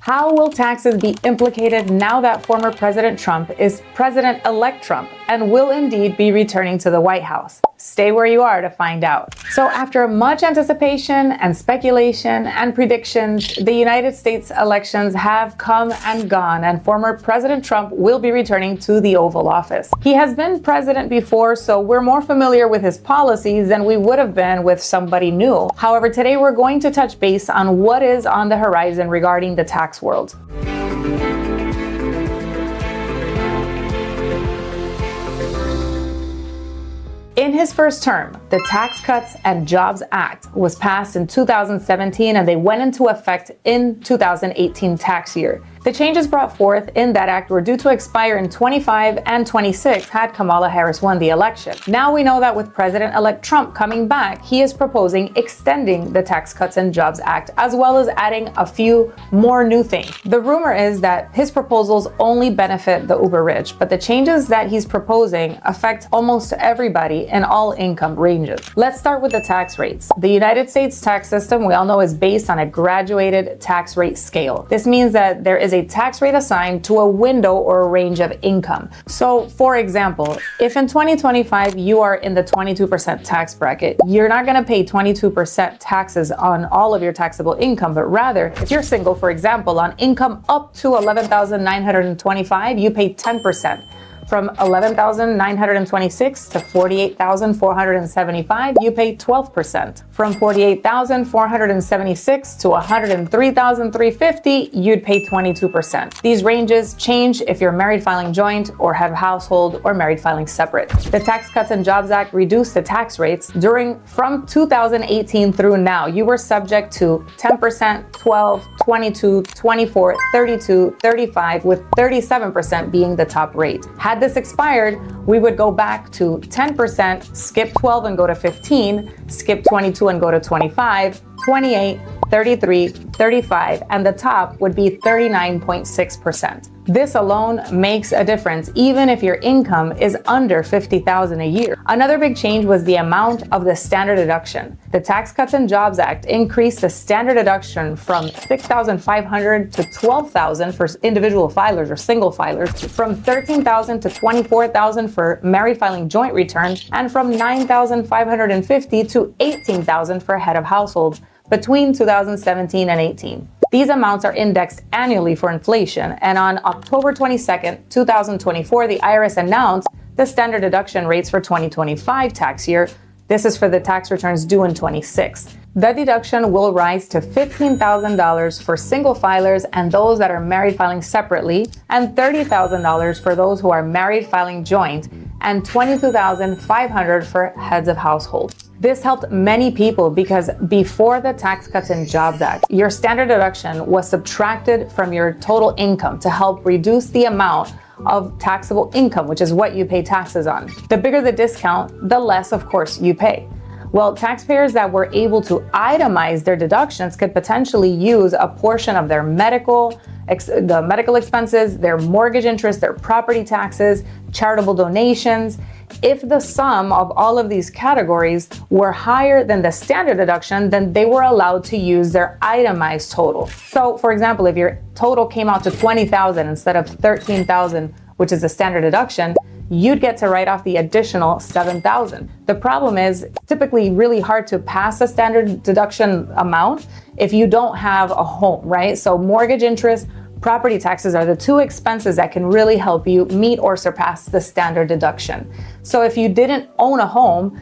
How will taxes be implicated now that former President Trump is President-elect Trump and will indeed be returning to the White House? Stay where you are to find out. So after much anticipation and speculation and predictions, the United States elections have come and gone, and former President Trump will be returning to the Oval Office. He has been president before, so we're more familiar with his policies than we would have been with somebody new. However, today we're going to touch base on what is on the horizon regarding the tax world. In his first term, the Tax Cuts and Jobs Act was passed in 2017 and they went into effect in 2018 tax year. The changes brought forth in that act were due to expire in 25 and 26 had Kamala Harris won the election. Now we know that with President-elect Trump coming back, he is proposing extending the Tax Cuts and Jobs Act as well as adding a few more new things. The rumor is that his proposals only benefit the uber rich, but the changes that he's proposing affect almost everybody in all income ranges. Let's start with the tax rates. The United States tax system, we all know, is based on a graduated tax rate scale. This means that there is a tax rate assigned to a window or a range of income. So, for example, if in 2025 you are in the 22% tax bracket, you're not going to pay 22% taxes on all of your taxable income, but rather, if you're single, for example, on income up to $11,925, you pay 10%. From $11,926 to $48,475, you pay 12%. From $48,476 to $103,350, you'd pay 22%. These ranges change if you're married filing joint or have household or married filing separate. The Tax Cuts and Jobs Act reduced the tax rates from 2018 through now. You were subject to 10%, 12, 22, 24, 32, 35, with 37% being the top rate. Had this expired, we would go back to 10%, skip 12 and go to 15, skip 22 and go to 25, 28, 33, 35, and the top would be 39.6%. This alone makes a difference even if your income is under $50,000 a year. Another big change was the amount of the standard deduction. The Tax Cuts and Jobs Act increased the standard deduction from $6,500 to $12,000 for individual filers or single filers, from $13,000 to $24,000 for married filing joint returns, and from $9,550 to $18,000 for head of household between 2017 and 18. These amounts are indexed annually for inflation, and on October 22nd, 2024, the IRS announced the standard deduction rates for 2025 tax year. This is for the tax returns due in 26. The deduction will rise to $15,000 for single filers and those that are married filing separately, and $30,000 for those who are married filing joint, and $22,500 for heads of household. This helped many people because before the Tax Cuts and Jobs Act, your standard deduction was subtracted from your total income to help reduce the amount of taxable income, which is what you pay taxes on. The bigger the discount, the less, of course, you pay. Well, taxpayers that were able to itemize their deductions could potentially use a portion of their medical expenses, their mortgage interest, their property taxes, charitable donations. If the sum of all of these categories were higher than the standard deduction, then they were allowed to use their itemized total. So, for example, if your total came out to $20,000 instead of $13,000, which is the standard deduction, you'd get to write off the additional $7,000. The problem is it's typically really hard to pass a standard deduction amount if you don't have a home, right? So mortgage interest, property taxes are the two expenses that can really help you meet or surpass the standard deduction. So if you didn't own a home,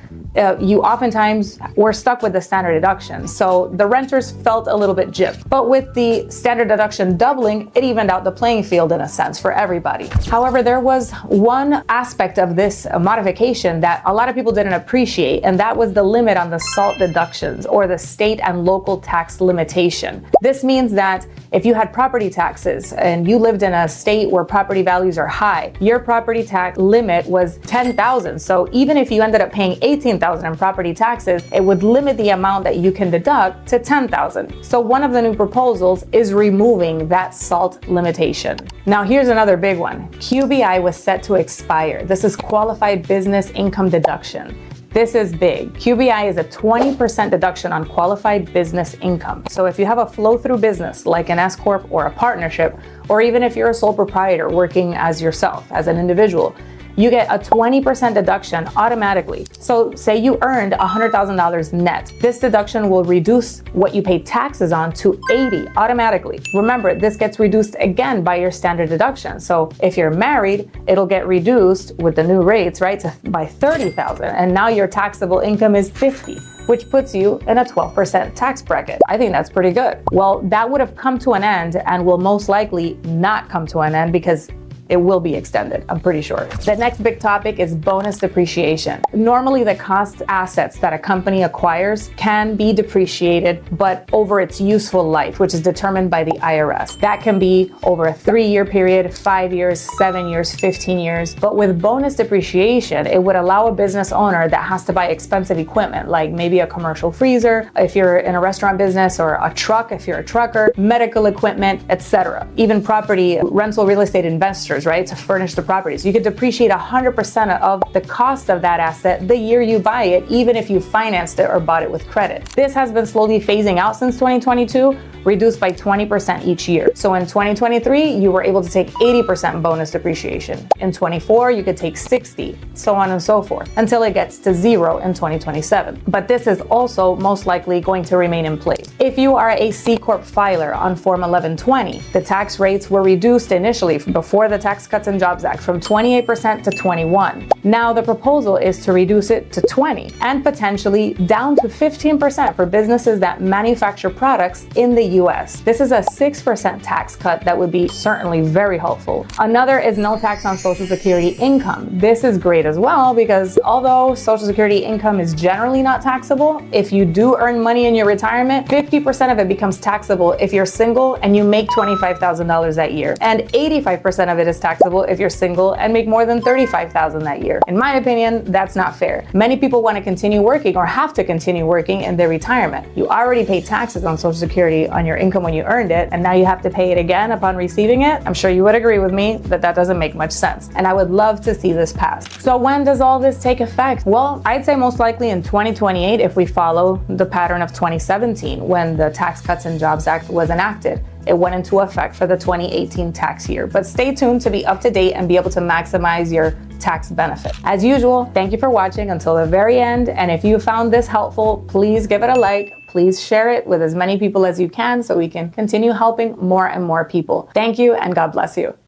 you oftentimes were stuck with the standard deduction. So the renters felt a little bit gypped. But with the standard deduction doubling, it evened out the playing field in a sense for everybody. However, there was one aspect of this modification that a lot of people didn't appreciate, and that was the limit on the SALT deductions, or the state and local tax limitation. This means that if you had property taxes and you lived in a state where property values are high, your property tax limit was $10,000. So even if you ended up paying $18,000 in property taxes, it would limit the amount that you can deduct to $10,000. So one of the new proposals is removing that SALT limitation. Now here's another big one. QBI was set to expire. This is qualified business income deduction. This is big. QBI is a 20% deduction on qualified business income. So if you have a flow-through business like an S Corp or a partnership, or even if you're a sole proprietor working as yourself, as an individual, you get a 20% deduction automatically. So say you earned $100,000 net. This deduction will reduce what you pay taxes on to 80 automatically. Remember, this gets reduced again by your standard deduction. So if you're married, it'll get reduced with the new rates, right, by 30,000. And now your taxable income is 50, which puts you in a 12% tax bracket. I think that's pretty good. Well, that would have come to an end and will most likely not come to an end because it will be extended, I'm pretty sure. The next big topic is bonus depreciation. Normally, the cost assets that a company acquires can be depreciated, but over its useful life, which is determined by the IRS. That can be over a 3-year period, 5 years, 7 years, 15 years. But with bonus depreciation, it would allow a business owner that has to buy expensive equipment, like maybe a commercial freezer, if you're in a restaurant business, or a truck, if you're a trucker, medical equipment, etc. Even property, rental real estate investors, right, to furnish the properties. You could depreciate 100% of the cost of that asset the year you buy it, even if you financed it or bought it with credit. This has been slowly phasing out since 2022, reduced by 20% each year. So in 2023, you were able to take 80% bonus depreciation. In 24, you could take 60, so on and so forth, until it gets to 0 in 2027. But this is also most likely going to remain in place. If you are a C Corp filer on Form 1120, the tax rates were reduced initially before the Tax Cuts and Jobs Act from 28% to 21%. Now the proposal is to reduce it to 20% and potentially down to 15% for businesses that manufacture products in the US. This is a 6% tax cut that would be certainly very helpful. Another is no tax on Social Security income. This is great as well because although Social Security income is generally not taxable, if you do earn money in your retirement, 50% of it becomes taxable if you're single and you make $25,000 that year, and 85% of it is taxable if you're single and make more than $35,000 that year. In my opinion, that's not fair. Many people want to continue working or have to continue working in their retirement. You already pay taxes on Social Security on your income when you earned it, and now you have to pay it again upon receiving it. I'm sure you would agree with me that that doesn't make much sense, and I would love to see this passed. So when does all this take effect? Well, I'd say most likely in 2028 if we follow the pattern of 2017 when the Tax Cuts and Jobs Act was enacted. It went into effect for the 2018 tax year. But stay tuned to be up to date and be able to maximize your tax benefit. As usual, thank you for watching until the very end. And if you found this helpful, please give it a like. Please share it with as many people as you can so we can continue helping more and more people. Thank you and God bless you.